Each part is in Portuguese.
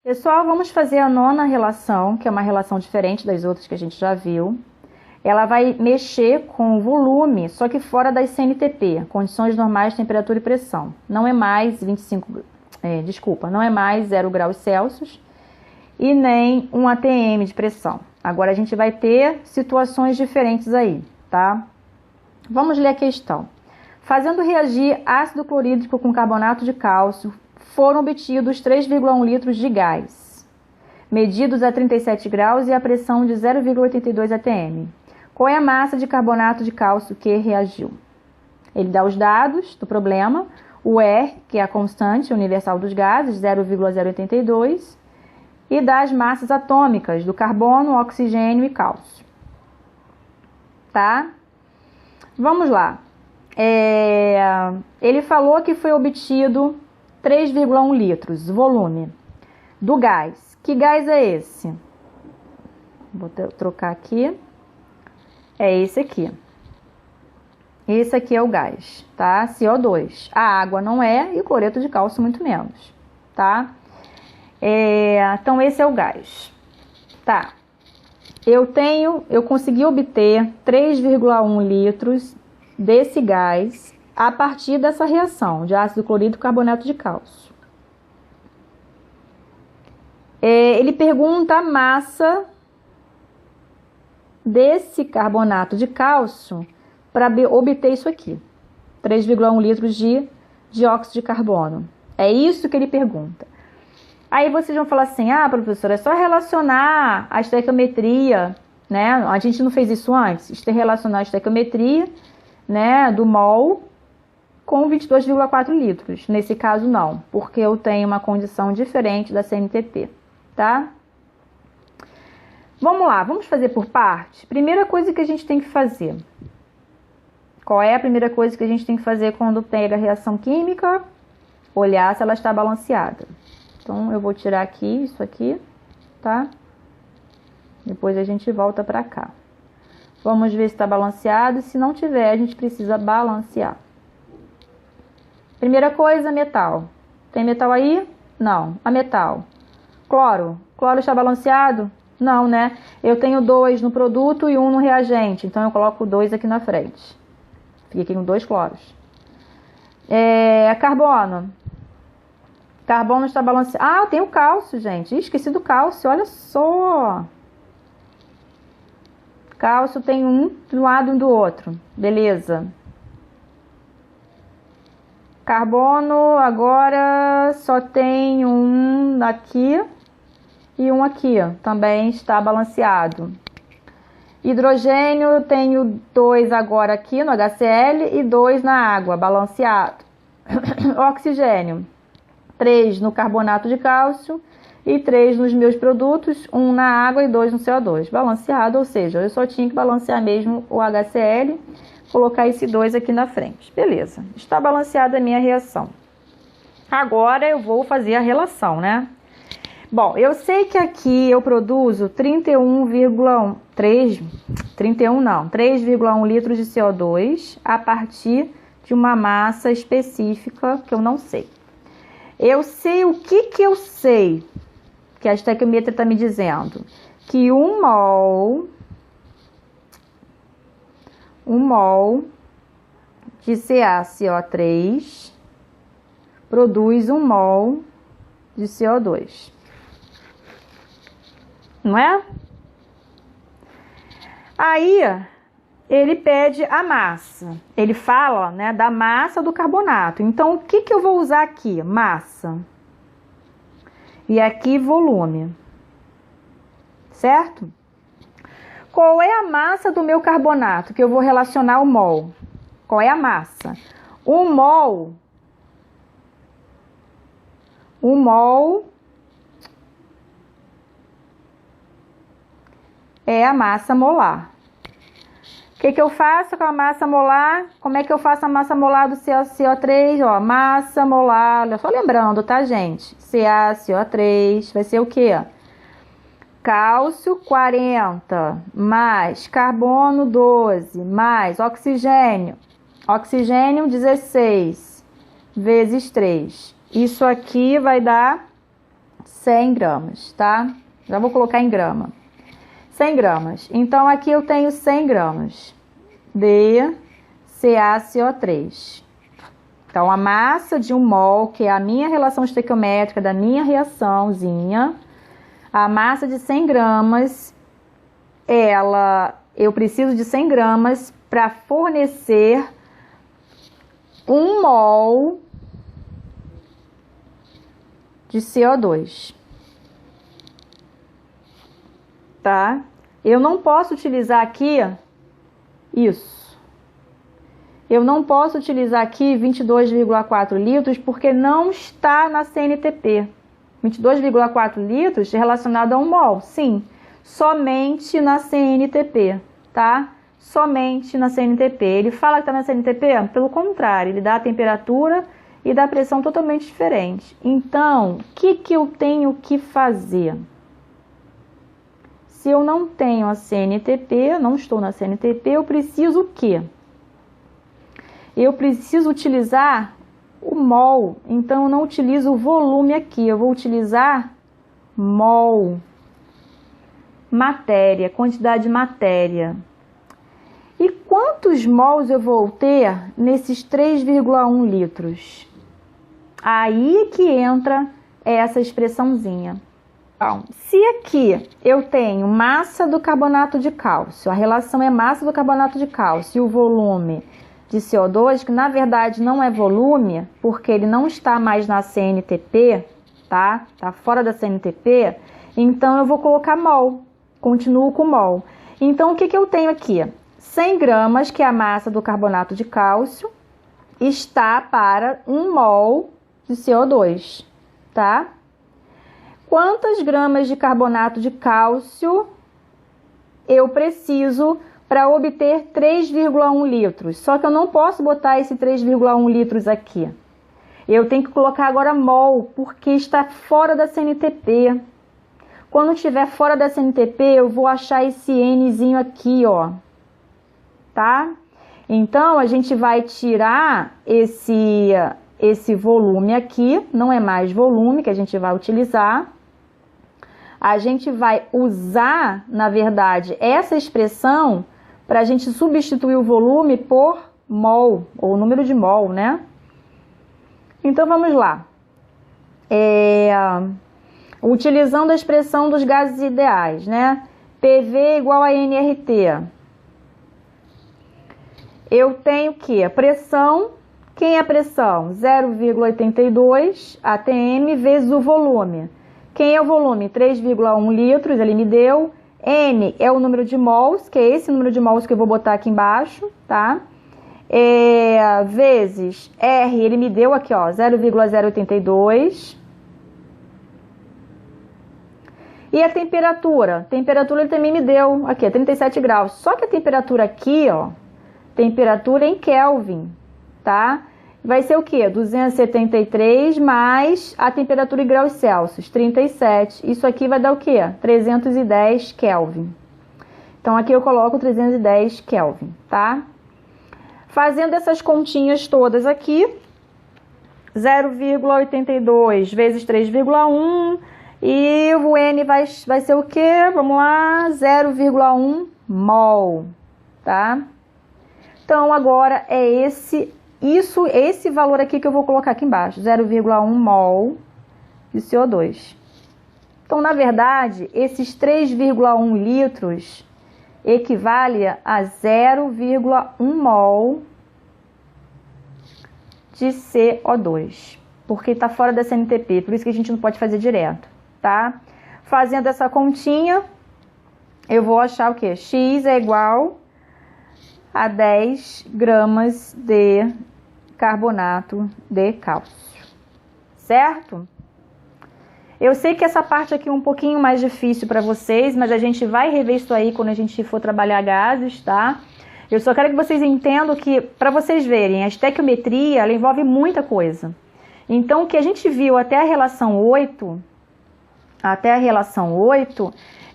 Pessoal, vamos fazer a nona relação, que é uma relação diferente das outras que a gente já viu. Ela vai mexer com o volume, só que fora das CNTP, condições normais de temperatura e pressão. Não é mais não é mais 0 graus Celsius e nem 1 atm de pressão. Agora a gente vai ter situações diferentes aí, tá? Vamos ler a questão. Fazendo reagir ácido clorídrico com carbonato de cálcio, foram obtidos 3,1 litros de gás, medidos a 37 graus e a pressão de 0,82 atm. Qual é a massa de carbonato de cálcio que reagiu? Ele dá os dados do problema, o R, que é a constante universal dos gases, 0,082, e dá as massas atômicas do carbono, oxigênio e cálcio. Tá? Vamos lá. Ele falou que foi obtido 3,1 litros, volume, do gás. Que gás é esse? Vou trocar aqui. É esse aqui. Esse aqui é o gás, tá? CO2. A água não é e o cloreto de cálcio muito menos, tá? Então esse é o gás. Tá. Eu consegui obter 3,1 litros desse gás a partir dessa reação de ácido clorídrico e carbonato de cálcio. Ele pergunta a massa desse carbonato de cálcio para obter isso aqui, 3,1 litros de dióxido de carbono. É isso que ele pergunta. Aí vocês vão falar assim, professora, é só relacionar a estequiometria, né? A gente não fez isso antes, relacionar a estequiometria, né, do mol com 22,4 litros. Nesse caso não, porque eu tenho uma condição diferente da CNTP, tá? Vamos lá, vamos fazer por parte? Primeira coisa que a gente tem que fazer. Qual é a primeira coisa que a gente tem que fazer quando pega a reação química? Olhar se ela está balanceada. Então, eu vou tirar aqui, isso aqui, tá? Depois a gente volta pra cá. Vamos ver se está balanceado. Se não tiver, a gente precisa balancear. Primeira coisa, metal. Tem metal aí? Não. A metal. Cloro. Cloro está balanceado? Não, né? Eu tenho 2 no produto e 1 no reagente. Então, eu coloco 2 aqui na frente. Fiquei com 2 cloros. Carbono. Carbono está balanceado. Eu tenho cálcio, gente. Esqueci do cálcio. Olha só. Cálcio tem um de um lado e um do outro. Beleza. Carbono agora só tem um aqui e um aqui. Também está balanceado. Hidrogênio, eu tenho 2 agora aqui no HCl e 2 na água, balanceado. Oxigênio, 3 no carbonato de cálcio e 3 nos meus produtos, 1 na água e 2 no CO2. Balanceado, ou seja, eu só tinha que balancear mesmo o HCl, colocar esse 2 aqui na frente. Beleza, está balanceada a minha reação. Agora eu vou fazer a relação, né? Bom, eu sei que aqui eu produzo 3,1 litros de CO2 a partir de uma massa específica que eu não sei. Eu sei o que eu sei, que a estequiometria está me dizendo, que 1 mol de CaCO3 produz 1 mol de CO2. Não é? Aí, ele pede a massa. Ele fala, né, da massa do carbonato. Então, o que eu vou usar aqui? Massa. E aqui, volume. Certo? Qual é a massa do meu carbonato? Que eu vou relacionar o mol. Qual é a massa? O mol é a massa molar. O que eu faço com a massa molar? Como é que eu faço a massa molar do CaCO3? Ó, massa molar, olha só lembrando, tá, gente? CaCO3 vai ser o quê? Cálcio 40 mais carbono 12 mais oxigênio 16 vezes 3. Isso aqui vai dar 100 gramas, tá? Já vou colocar em grama. 100 gramas. Então, aqui eu tenho 100 gramas de CaCO3. Então, a massa de 1 mol, que é a minha relação estequiométrica da minha reaçãozinha, a massa de 100 gramas, eu preciso de 100 gramas para fornecer 1 mol de CO2. Tá? Eu não posso utilizar aqui isso. Eu não posso utilizar aqui 22,4 litros porque não está na CNTP. 22,4 litros relacionado a 1 mol, sim. Somente na CNTP, tá? Somente na CNTP. Ele fala que está na CNTP? Pelo contrário, ele dá a temperatura e dá a pressão totalmente diferente. Então, o que eu tenho que fazer? Se eu não tenho a CNTP, não estou na CNTP, eu preciso o quê? Eu preciso utilizar o mol, então eu não utilizo o volume aqui, eu vou utilizar mol, matéria, quantidade de matéria. E quantos mols eu vou ter nesses 3,1 litros? Aí que entra essa expressãozinha. Então, se aqui eu tenho massa do carbonato de cálcio, a relação é massa do carbonato de cálcio e o volume de CO2, que na verdade não é volume, porque ele não está mais na CNTP, tá? Tá fora da CNTP, então eu vou colocar mol, continuo com mol. Então, o que eu tenho aqui? 100 gramas, que é a massa do carbonato de cálcio, está para 1 mol de CO2, tá? Quantas gramas de carbonato de cálcio eu preciso para obter 3,1 litros? Só que eu não posso botar esse 3,1 litros aqui. Eu tenho que colocar agora mol, porque está fora da CNTP. Quando estiver fora da CNTP, eu vou achar esse Nzinho aqui, ó. Tá? Então, a gente vai tirar esse volume aqui, não é mais volume que a gente vai utilizar. A gente vai usar, na verdade, essa expressão para a gente substituir o volume por mol, ou número de mol, né? Então, vamos lá. Utilizando a expressão dos gases ideais, né? PV igual a nRT. Eu tenho que a pressão, quem é a pressão? 0,82 atm vezes o volume. Quem é o volume? 3,1 litros, ele me deu. N é o número de mols, que é esse número de mols que eu vou botar aqui embaixo, tá? Vezes R, ele me deu aqui, ó, 0,082. E a temperatura? Temperatura ele também me deu aqui, 37 graus. Só que a temperatura aqui, ó, temperatura em Kelvin, tá? Vai ser o quê? 273 mais a temperatura em graus Celsius, 37. Isso aqui vai dar o quê? 310 Kelvin. Então, aqui eu coloco 310 Kelvin, tá? Fazendo essas continhas todas aqui, 0,82 vezes 3,1 e o N vai ser o quê? Vamos lá, 0,1 mol, tá? Então, agora é esse valor aqui que eu vou colocar aqui embaixo, 0,1 mol de CO2. Então, na verdade, esses 3,1 litros equivale a 0,1 mol de CO2, porque está fora da CNTP, por isso que a gente não pode fazer direto, tá? Fazendo essa continha, eu vou achar o quê? X é igual a 10 gramas de carbonato de cálcio, certo? Eu sei que essa parte aqui é um pouquinho mais difícil para vocês, mas a gente vai rever isso aí quando a gente for trabalhar gases, tá? Eu só quero que vocês entendam que, para vocês verem, a estequiometria, ela envolve muita coisa. Então, o que a gente viu até a relação 8,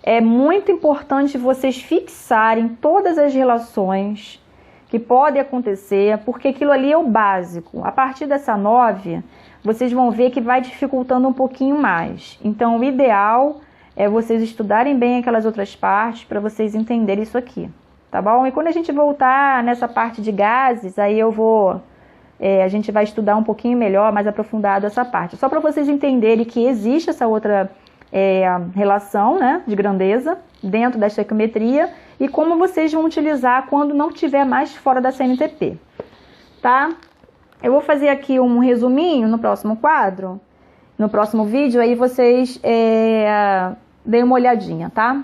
é muito importante vocês fixarem todas as relações que podem acontecer, porque aquilo ali é o básico. A partir dessa 9, vocês vão ver que vai dificultando um pouquinho mais. Então, o ideal é vocês estudarem bem aquelas outras partes para vocês entenderem isso aqui, tá bom? E quando a gente voltar nessa parte de gases, aí a gente vai estudar um pouquinho melhor, mais aprofundado essa parte. Só para vocês entenderem que existe essa outra relação, né, de grandeza dentro da estequiometria e como vocês vão utilizar quando não estiver mais fora da CNTP, tá? Eu vou fazer aqui um resuminho no próximo quadro, no próximo vídeo, aí vocês deem uma olhadinha, tá?